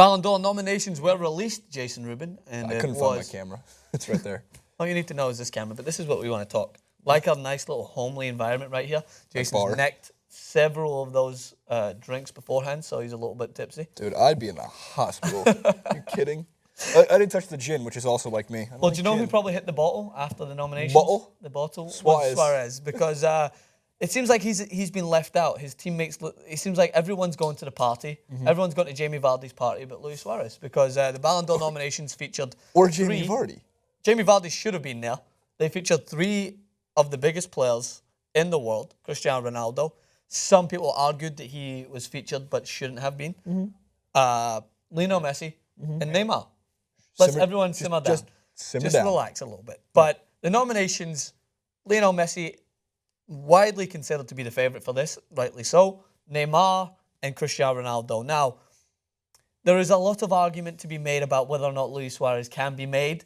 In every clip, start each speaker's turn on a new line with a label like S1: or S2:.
S1: Ballon d'Or nominations were released, Jason Rubin. And
S2: I couldn't find my camera. It's right there.
S1: All you need to know is this camera, but this is what we want to talk. Like our nice little homely environment right here. Jason's necked several of those drinks beforehand, so he's a little bit tipsy.
S2: Dude, I'd be in the hospital. Are you kidding? I didn't touch the gin, which is also like me.
S1: Well, do you know who probably hit the bottle after the nominations?
S2: Bottle?
S1: The bottle?
S2: Suarez.
S1: Suarez, because it seems like he's been left out. His teammates, it seems like everyone's going to the party. Everyone's going to Jamie Vardy's party but Luis Suarez, because the Ballon d'Or nominations featured
S2: Jamie Vardy.
S1: Jamie Vardy should have been there. They featured 3 of the biggest players in the world, Cristiano Ronaldo. Some people argued that he was featured but shouldn't have been. Lionel Messi and Neymar. Let's everyone simmer down. Just relax a little bit. But the nominations, Lionel Messi, widely considered to be the favourite for this, rightly so. Neymar and Cristiano Ronaldo. Now, there is a lot of argument to be made about whether or not Luis Suarez can be made,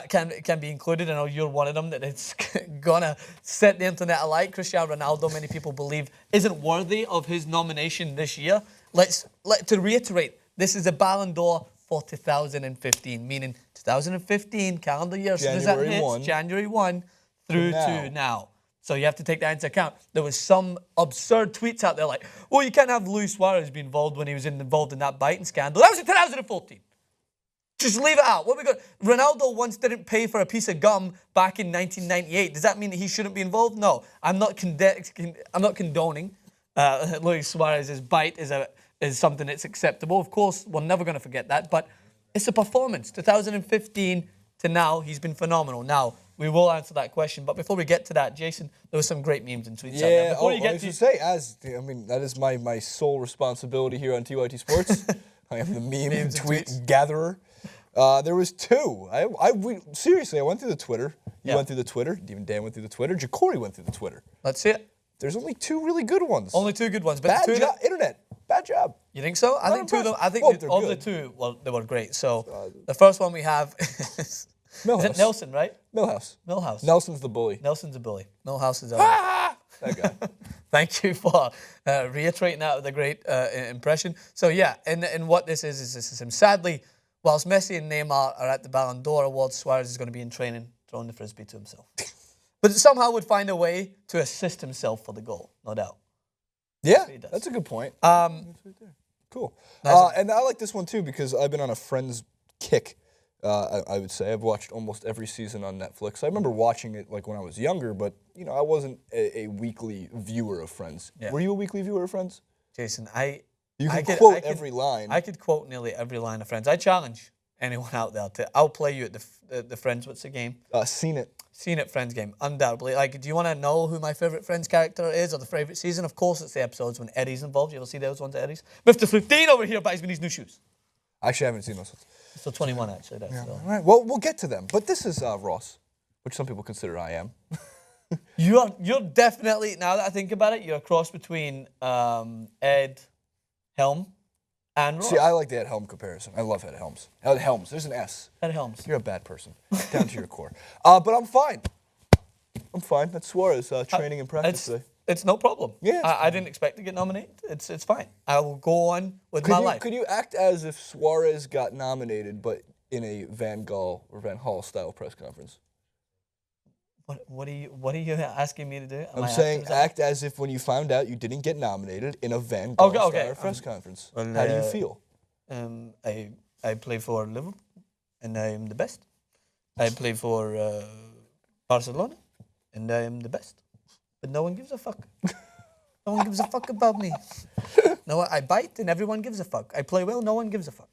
S1: can be included. I know you're one of them that it's gonna set the internet alight. Cristiano Ronaldo, many people believe, isn't worthy of his nomination this year. To reiterate, this is a Ballon d'Or for 2015, meaning 2015 calendar year. So does that hit January 1 through to now. So you have to take that into account. There was some absurd tweets out there like, well, you can't have Luis Suarez be involved when he was involved in that biting scandal. That was in 2014. Just leave it out. What we got? Ronaldo once didn't pay for a piece of gum back in 1998. Does that mean that he shouldn't be involved? No. I'm not condoning Luis Suarez's bite is something that's acceptable. Of course, we're never going to forget that. But it's a performance. 2015 to now, he's been phenomenal. Now, we will answer that question. But before we get to that, Jason, there were some great memes and tweets out there. Before you get to
S2: say, that is my sole responsibility here on TYT Sports. I am the meme tweet gatherer. There was 2. Seriously, I went through the Twitter. You went through the Twitter. Even Dan went through the Twitter. Jacory went through the Twitter.
S1: Let's see it.
S2: There's only 2 really good ones.
S1: Only 2 good ones. But
S2: bad job, internet. Bad job.
S1: You think so? I think 2 of them. I think of the 2, well, they were great. So the first one we have is it Nelson, right?
S2: Millhouse. Nelson's the bully.
S1: Nelson's a bully. Millhouse is
S2: that guy.
S1: Thank you for reiterating that with a great impression. So yeah, and what this is him. Sadly, whilst Messi and Neymar are at the Ballon d'Or Awards, Suarez is going to be in training, throwing the frisbee to himself. But somehow would find a way to assist himself for the goal, no doubt.
S2: Yeah, that's a good point. Cool. And I like this one too because I've been on a Friends kick, I would say. I've watched almost every season on Netflix. I remember watching it like when I was younger, but I wasn't a weekly viewer of Friends. Yeah. Were you a weekly viewer of Friends?
S1: Jason,
S2: You can quote every line.
S1: I could quote nearly every line of Friends. I challenge anyone out there I'll play you at the Friends. What's the game? Seen It Friends game, undoubtedly. Like, do you want to know who my favourite Friends character is or the favourite season? Of course, it's the episodes when Eddie's involved. You ever see those ones at Eddie's? Mr. 15 over here buys me these new shoes.
S2: Actually, I haven't seen those.
S1: Still 21, actually.
S2: All right. Well, we'll get to them. But this is Ross, which some people consider I am.
S1: You're definitely, now that I think about it, you're a cross between Ed Helm and Ross.
S2: See, I like the Ed Helm comparison. I love Ed Helms. Ed Helms. There's an S.
S1: Ed Helms.
S2: You're a bad person, down to your core. But I'm fine. That's Suarez training and practice today.
S1: It's no problem.
S2: Yeah,
S1: I didn't expect to get nominated. It's fine. I will go on with my life.
S2: Could you act as if Suarez got nominated, but in a Van Gaal or Van Hal style press conference?
S1: What are you asking me to do?
S2: I'm saying act as if when you found out you didn't get nominated in a Van Gaal style press conference. Well, how do you feel?
S1: I play for Liverpool, and I am the best. I play for Barcelona, and I am the best. But no one gives a fuck. No one gives a fuck about me. No, I bite, and everyone gives a fuck. I play well, no one gives a fuck.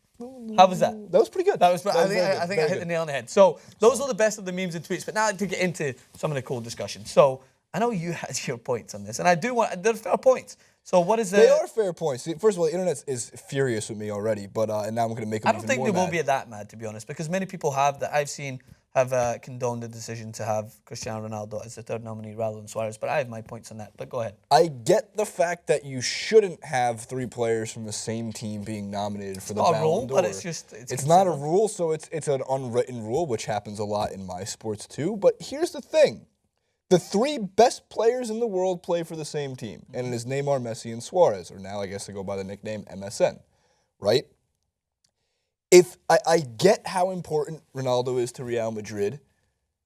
S1: How was that?
S2: That was pretty good.
S1: I think I hit the nail on the head. So those are the best of the memes and tweets. But now to get into some of the cool discussions. So I know you had your points on this, and they're fair points. So what is it?
S2: They are fair points. First of all, the internet is furious with me already, but and now I'm going to make them even more mad.
S1: I don't think they will be that mad, to be honest, because many people that I've seen have condoned the decision to have Cristiano Ronaldo as the third nominee rather than Suarez. But I have my points on that. But go ahead.
S2: I get the fact that you shouldn't have 3 players from the same team being nominated for the Ballon d'Or.
S1: But it's
S2: not a rule, so it's an unwritten rule, which happens a lot in my sports too. But here's the thing. The 3 best players in the world play for the same team, and it is Neymar, Messi, and Suarez, or now I guess they go by the nickname MSN, right? if I get how important Ronaldo is to Real Madrid,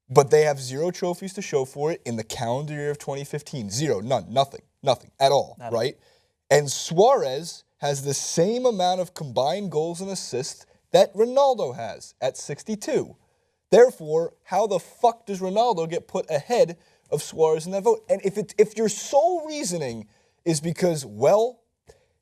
S2: but they have 0 trophies to show for it in the calendar year of 2015. 0, none, nothing at all, right? And Suarez has the same amount of combined goals and assists that Ronaldo has at 62. Therefore, how the fuck does Ronaldo get put ahead of Suarez in that vote? And if your sole reasoning is because, well,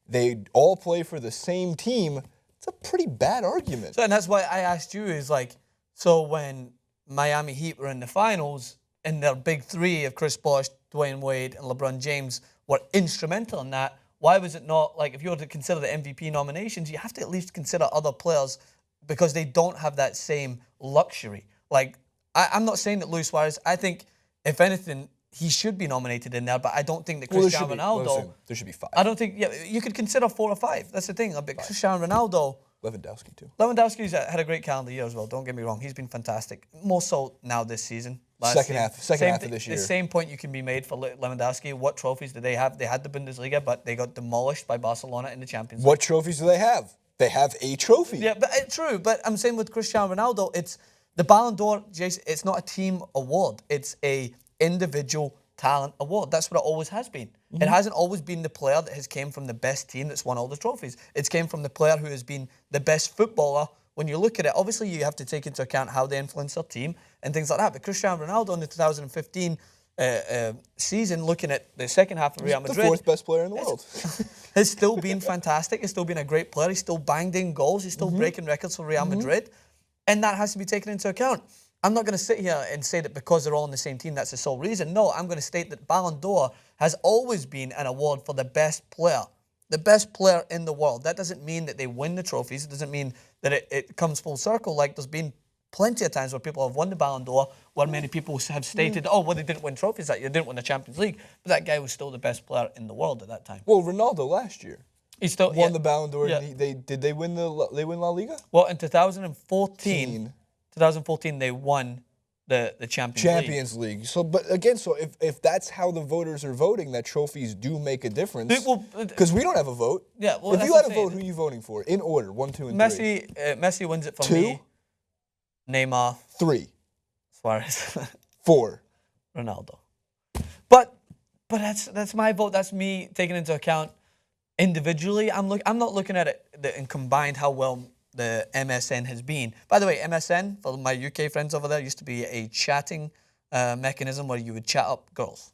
S2: they all play for the same team, it's a pretty bad argument.
S1: So, and that's why I asked you is like, so when Miami Heat were in the finals and their big three of Chris Bosh, Dwayne Wade, and LeBron James were instrumental in that, why was it not, like, if you were to consider the MVP nominations, you have to at least consider other players because they don't have that same luxury. Like, I'm not saying that Luis Suarez, I think, if anything, he should be nominated in there, but I don't think that Cristiano Ronaldo...
S2: There should be 5.
S1: I don't think... Yeah, you could consider 4 or 5. That's the thing. But Cristiano Ronaldo...
S2: Lewandowski, too.
S1: Lewandowski's had a great calendar year as well, don't get me wrong. He's been fantastic. More so now this season.
S2: Second half of this year.
S1: The same point you can be made for Lewandowski. What trophies did they have? They had the Bundesliga, but they got demolished by Barcelona in the Champions League.
S2: What trophies do they have? They have a trophy.
S1: Yeah, but true. But I'm saying with Cristiano Ronaldo, it's the Ballon d'Or, Jason, it's not a team award. It's a individual talent award. That's what it always has been. Mm-hmm. It hasn't always been the player that has came from the best team that's won all the trophies. It's came from the player who has been the best footballer. When you look at it, obviously you have to take into account how they influence their team and things like that. But Cristiano Ronaldo in the 2015 season, looking at the second half of Real Madrid,
S2: the 4th best player in the world,
S1: has still been fantastic. He's still been a great player. He's still banged in goals. He's still breaking records for Real Madrid. And that has to be taken into account. I'm not going to sit here and say that because they're all on the same team, that's the sole reason. No, I'm going to state that Ballon d'Or has always been an award for the best player. The best player in the world. That doesn't mean that they win the trophies. It doesn't mean that it comes full circle. Like, there's been plenty of times where people have won the Ballon d'Or where many people have stated, oh, well, they didn't win trophies that year. They didn't win the Champions League. But that guy was still the best player in the world at that time.
S2: Well, Ronaldo last year.
S1: He still
S2: won the Ballon d'Or. Yeah. Did they win La Liga?
S1: Well, in 2014, they won the Champions
S2: League. So, but again, so if that's how the voters are voting, that trophies do make a difference. Because we don't have a vote.
S1: Yeah. Well,
S2: if you had a vote, who are you voting for? In order, 1, 2, and 3.
S1: Messi wins it for
S2: 2,
S1: me. Neymar.
S2: 3.
S1: Suarez.
S2: 4.
S1: Ronaldo. But that's my vote. That's me taking into account individually. I'm not looking at it and combined how well the MSN has been. By the way, MSN, for my UK friends over there, used to be a chatting mechanism where you would chat up girls.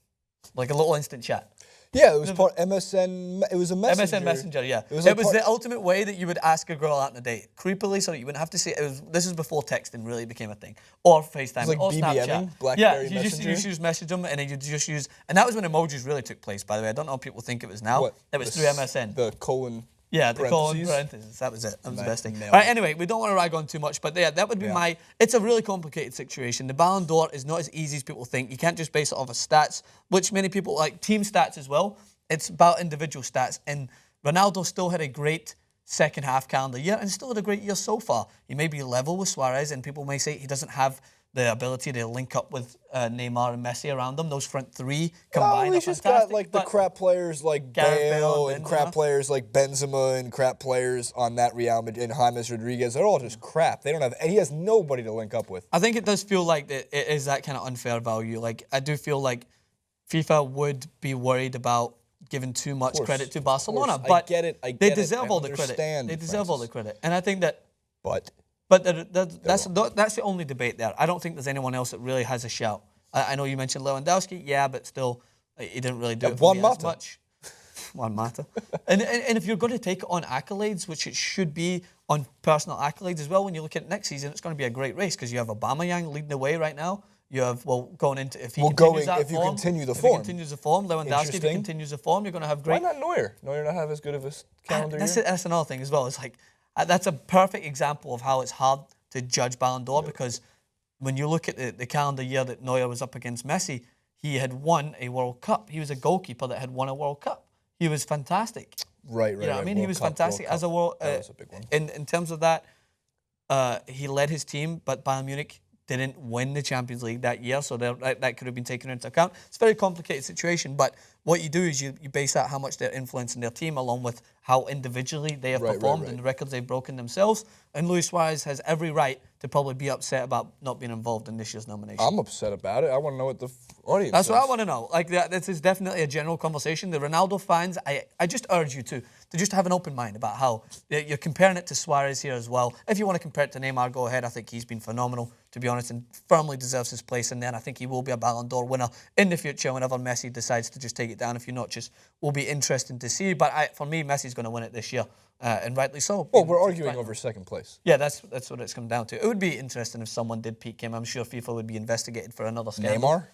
S1: Like a little instant chat.
S2: Yeah, it was part MSN. It was a messenger.
S1: MSN Messenger, yeah. It was the ultimate way that you would ask a girl out on a date, creepily, so that you wouldn't have to see it. This is before texting really became a thing, or FaceTime,
S2: like
S1: or
S2: BBMing,
S1: Snapchat.
S2: BlackBerry
S1: you just message them, and then you just use. And that was when emojis really took place. By the way, I don't know if people think it was now.
S2: What?
S1: It was through MSN.
S2: The colon.
S1: Yeah, the colon parentheses. That was it. That was the best thing. All right, anyway, we don't want to rag on too much, but yeah, that would be my... It's a really complicated situation. The Ballon d'Or is not as easy as people think. You can't just base it off of stats, which many people like team stats as well. It's about individual stats. And Ronaldo still had a great second half calendar year and still had a great year so far. He may be level with Suarez, and people may say he doesn't have the ability to link up with Neymar and Messi around them. Those front three combined are fantastic.
S2: He's just got like the crap players like Bale and crap players like Benzema and crap players on that Real Madrid and James Rodriguez. They're all just crap. They don't have, and he has nobody to link up with.
S1: I think it does feel like it is that kind of unfair value. Like, I do feel like FIFA would be worried about giving too much credit to Barcelona, but
S2: I get it.
S1: They deserve all the credit. They deserve all the credit, and I think that. But that's the only debate there. I don't think there's anyone else that really has a shout. I know you mentioned Lewandowski, yeah, but still, he didn't really do it for me as much. Juan Mata. And if you're going to take it on accolades, which it should be on personal accolades as well, when you look at next season, it's going to be a great race because you have Aubameyang leading the way right now. You have, going into, if he continues that form.
S2: Continue the
S1: if
S2: form.
S1: He continues the form, Lewandowski, if he continues the form, you're going to have great...
S2: Why not Neuer? Neuer not have as good of a calendar year?
S1: That's another thing as well. It's like, that's a perfect example of how it's hard to judge Ballon d'Or because when you look at the calendar year that Neuer was up against Messi, he had won a World Cup. He was a goalkeeper that had won a World Cup. He was fantastic.
S2: Right.
S1: You know what I mean? He was fantastic as a World...
S2: that was a big one.
S1: In terms of that, he led his team, but Bayern Munich didn't win the Champions League that year, so that could have been taken into account. It's a very complicated situation, but what you do is you base that how much they're influencing their team along with how individually they have performed and the records they've broken themselves. And Luis Suarez has every right to probably be upset about not being involved in this year's nomination.
S2: I'm upset about it. I want to know what the audience
S1: That's
S2: says.
S1: what I want to know. Like, this is definitely a general conversation. The Ronaldo fans, I just urge you to just have an open mind about how you're comparing it to Suarez here as well. If you want to compare it to Neymar, go ahead. I think he's been phenomenal, to be honest, and firmly deserves his place in there. And I think he will be a Ballon d'Or winner in the future whenever Messi decides to just take it down a few notches. Will be interesting to see. But for me, Messi's going to win it this year, and rightly so.
S2: Well, we're arguing over second place.
S1: Yeah, that's what it's come down to. It would be interesting if someone did peak him. I'm sure FIFA would be investigated for another scandal.
S2: Neymar?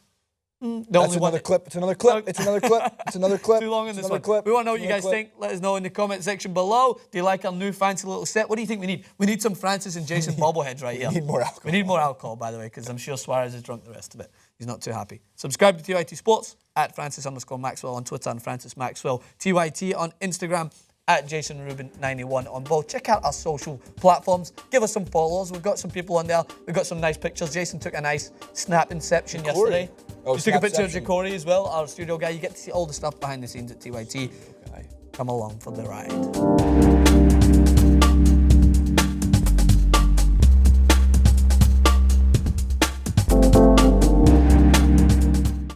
S2: That's another clip. It's another clip. It's another clip. It's another clip.
S1: Too long in this one.
S2: Clip.
S1: We want to know what you guys think. Let us know in the comment section below. Do you like our new fancy little set? What do you think we need? We need some Francis and Jason bobbleheads right here.
S2: We need more alcohol.
S1: We need more alcohol, by the way, because I'm sure Suarez has drunk the rest of it. He's not too happy. Subscribe to TYT Sports at Francis_Maxwell on Twitter and Francis Maxwell TYT on Instagram. At Jason Rubin 91 on both. Check out our social platforms. Give us some follows. We've got some people on there. We've got some nice pictures. Jason took a nice snap inception yesterday.
S2: Oh,
S1: just took a picture of Jacori as well, our studio guy. You get to see all the stuff behind the scenes at TYT. Come along for the ride.